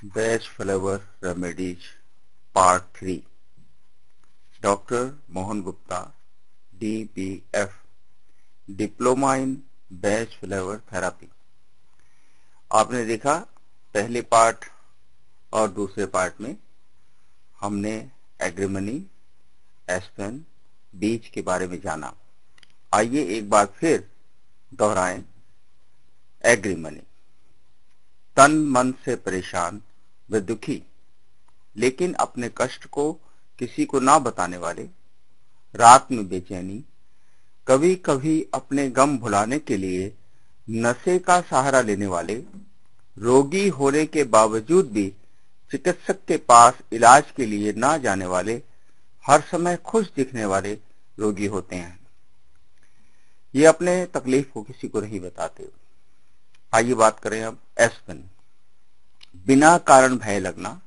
Best Flower Remedies Part 3 Dr. Mohan Gupta DPF diploma in best flavour therapy. आपने देखा पहले part और दूसरे पार्ट में हमने एग्रीमनी, एस्पेन, बीज के बारे में जाना। आइए एक बार फिर दोहराएं। एग्रीमनी, तन मन से परेशान व दुखी, लेकिन अपने कष्ट को किसी को ना बताने वाले, रात में बेचैनी, कभी कभी अपने गम भुलाने के लिए नशे का सहारा लेने वाले, रोगी होने के बावजूद भी चिकित्सक के पास इलाज के लिए ना जाने वाले, हर समय खुश दिखने वाले रोगी होते हैं। ये अपने तकलीफ को किसी को नहीं बताते। आइए बात करें अब एस्पेन। बिना कारण भय लगना,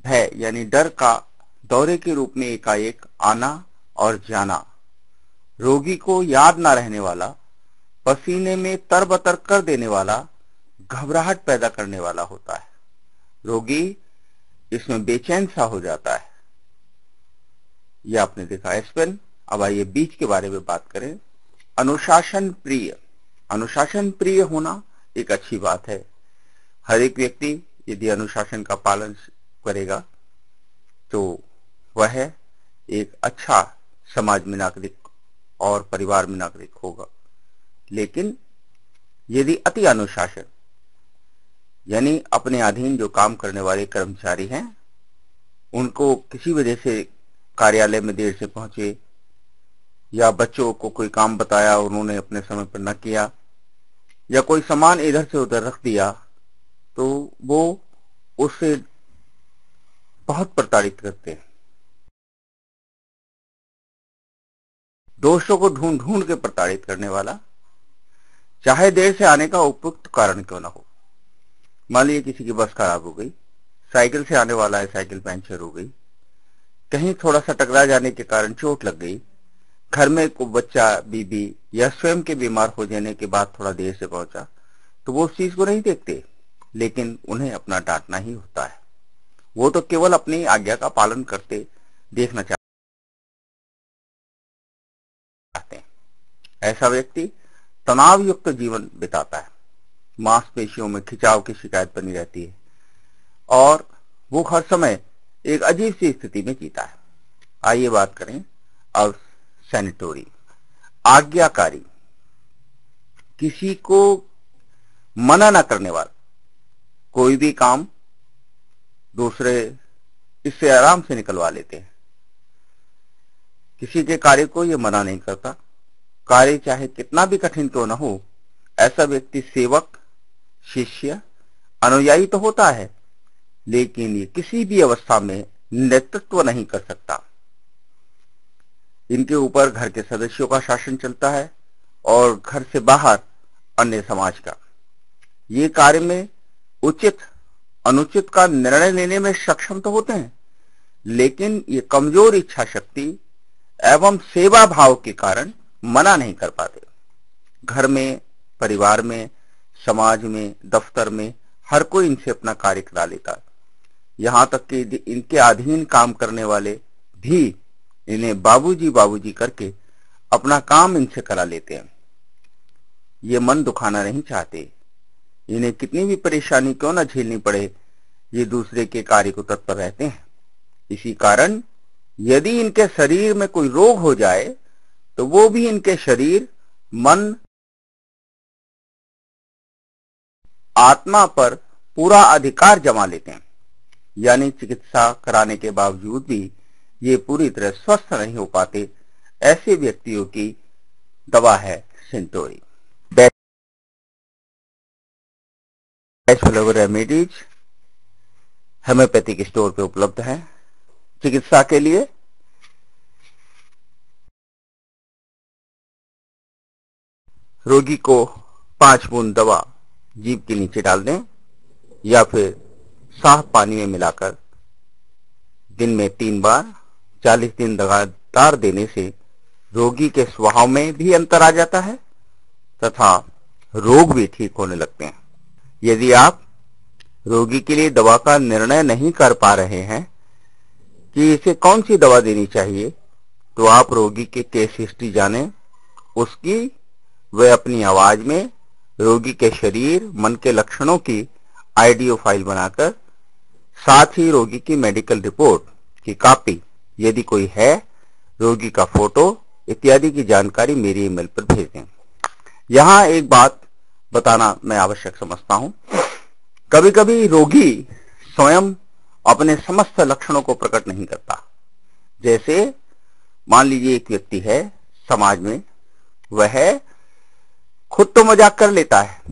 भय यानी डर का दौरे के रूप में एकाएक आना और जाना, रोगी को याद ना रहने वाला, पसीने में तरबतर कर देने वाला, घबराहट पैदा करने वाला होता है। रोगी इसमें बेचैन सा हो जाता है। यह आपने देखा एस्पेन। अब आइए बीज के बारे में बात करें। अनुशासन प्रिय। अनुशासन प्रिय होना एक अच्छी बात है। हर एक व्यक्ति यदि अनुशासन का पालन करेगा तो वह एक अच्छा समाज में नागरिक और परिवार में नागरिक होगा। लेकिन यदि अति अनुशासन यानी अपने अधीन जो काम करने वाले कर्मचारी हैं, उनको किसी वजह से कार्यालय में देर से पहुंचे, या बच्चों को कोई काम बताया उन्होंने अपने समय पर न किया, या कोई सामान इधर से उधर रख दिया, तो वो उससे बहुत प्रताड़ित करते हैं। दोषों को ढूंढ ढूंढ के प्रताड़ित करने वाला, चाहे देर से आने का उपयुक्त कारण क्यों ना हो। मान लीजिए किसी की बस खराब हो गई, साइकिल से आने वाला है, साइकिल पंचर हो गई, कहीं थोड़ा सा टकरा जाने के कारण चोट लग गई, घर में कोई बच्चा, बीबी या स्वयं के बीमार हो जाने के बाद थोड़ा देर से पहुंचा, तो वो उस चीज को नहीं देखते, लेकिन उन्हें अपना डांटना ही होता है। वो तो केवल अपनी आज्ञा का पालन करते देखना चाहते हैं। ऐसा व्यक्ति तनाव युक्त जीवन बिताता है, मांसपेशियों में खिंचाव की शिकायत बनी रहती है और वो हर समय एक अजीब सी स्थिति में जीता है। आइए बात करें अब सैनिटरी। आज्ञाकारी, किसी को मना न करने वाला। कोई भी काम दूसरे इससे आराम से निकलवा लेते हैं। किसी के कार्य को ये मना नहीं करता। कार्य चाहे कितना भी कठिन क्यों न हो, ऐसा व्यक्ति सेवक, शिष्य, अनुयायी तो होता है, लेकिन ये किसी भी अवस्था में नेतृत्व नहीं कर सकता। इनके ऊपर घर के सदस्यों का शासन चलता है और घर से बाहर अन्य समाज का। ये कार्य में उचित अनुचित का निर्णय लेने में सक्षम तो होते हैं, लेकिन ये कमजोर इच्छा शक्ति एवं सेवा भाव के कारण मना नहीं कर पाते। घर में, परिवार में, समाज में, दफ्तर में हर कोई इनसे अपना कार्य करा लेता है। यहां तक कि इनके अधीन काम करने वाले भी इन्हें बाबूजी बाबूजी करके अपना काम इनसे करा लेते हैं। ये मन दुखाना नहीं चाहते। इन्हें कितनी भी परेशानी क्यों न झेलनी पड़े, ये दूसरे के कार्य को तत्पर रहते हैं। इसी कारण यदि इनके शरीर में कोई रोग हो जाए तो वो भी इनके शरीर, मन, आत्मा पर पूरा अधिकार जमा लेते हैं। यानी चिकित्सा कराने के बावजूद भी ये पूरी तरह स्वस्थ नहीं हो पाते। ऐसे व्यक्तियों की दवा है Centauri. Best flavour remedies homeopathic store पे उपलब्ध है। चिकित्सा के लिए रोगी को 5 बूंद दवा जीभ के नीचे डाल दें या फिर साफ पानी में मिलाकर दिन में 3 बार 40 दिन लगातार देने से रोगी के स्वभाव में भी अंतर आ जाता है तथा रोग भी ठीक होने लगते हैं। यदि आप रोगी के लिए दवा का निर्णय नहीं कर पा रहे हैं कि इसे कौन सी दवा देनी चाहिए, तो आप रोगी के केस हिस्ट्री जानें, उसकी व अपनी आवाज में रोगी के शरीर मन के लक्षणों की ऑडियो फाइल बनाकर, साथ ही रोगी की मेडिकल रिपोर्ट की कॉपी यदि कोई है, रोगी का फोटो इत्यादि की जानकारी मेरी ईमेल पर भेज दें। यहाँ एक बात बताना मैं आवश्यक समझता हूं, कभी कभी रोगी स्वयं अपने समस्त लक्षणों को प्रकट नहीं करता। जैसे मान लीजिए एक व्यक्ति है समाज में, वह खुद तो मजाक कर लेता है,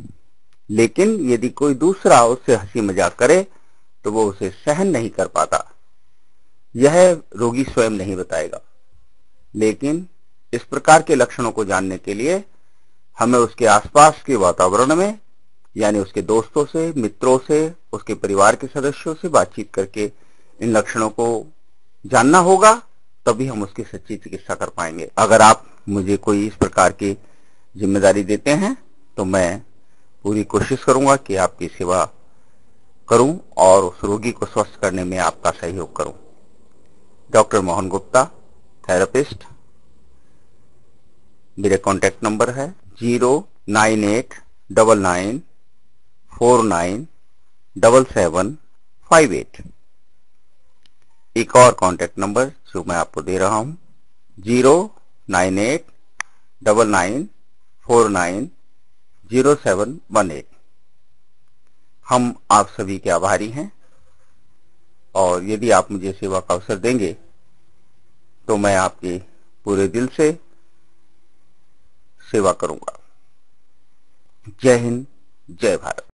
लेकिन यदि कोई दूसरा उससे हंसी मजाक करे तो वो उसे सहन नहीं कर पाता। यह रोगी स्वयं नहीं बताएगा, लेकिन इस प्रकार के लक्षणों को जानने के लिए हमें उसके आसपास के वातावरण में, यानी उसके दोस्तों से, मित्रों से, उसके परिवार के सदस्यों से बातचीत करके इन लक्षणों को जानना होगा, तभी हम उसकी सच्ची चिकित्सा कर पाएंगे। अगर आप मुझे कोई इस प्रकार की जिम्मेदारी देते हैं तो मैं पूरी कोशिश करूंगा कि आपकी सेवा करूं और उस रोगी को स्वस्थ करने में आपका सहयोग करूं। Doctor Mohan Gupta, therapist. मेरे कॉन्टैक्ट नंबर है 09899497758। एक और कॉन्टैक्ट नंबर जो मैं आपको दे रहा हूं 09899490718। हम आप सभी के आभारी हैं, और यदि आप मुझे सेवा का अवसर देंगे तो मैं आपके पूरे दिल से सेवा करूंगा। जय हिंद, जय भारत।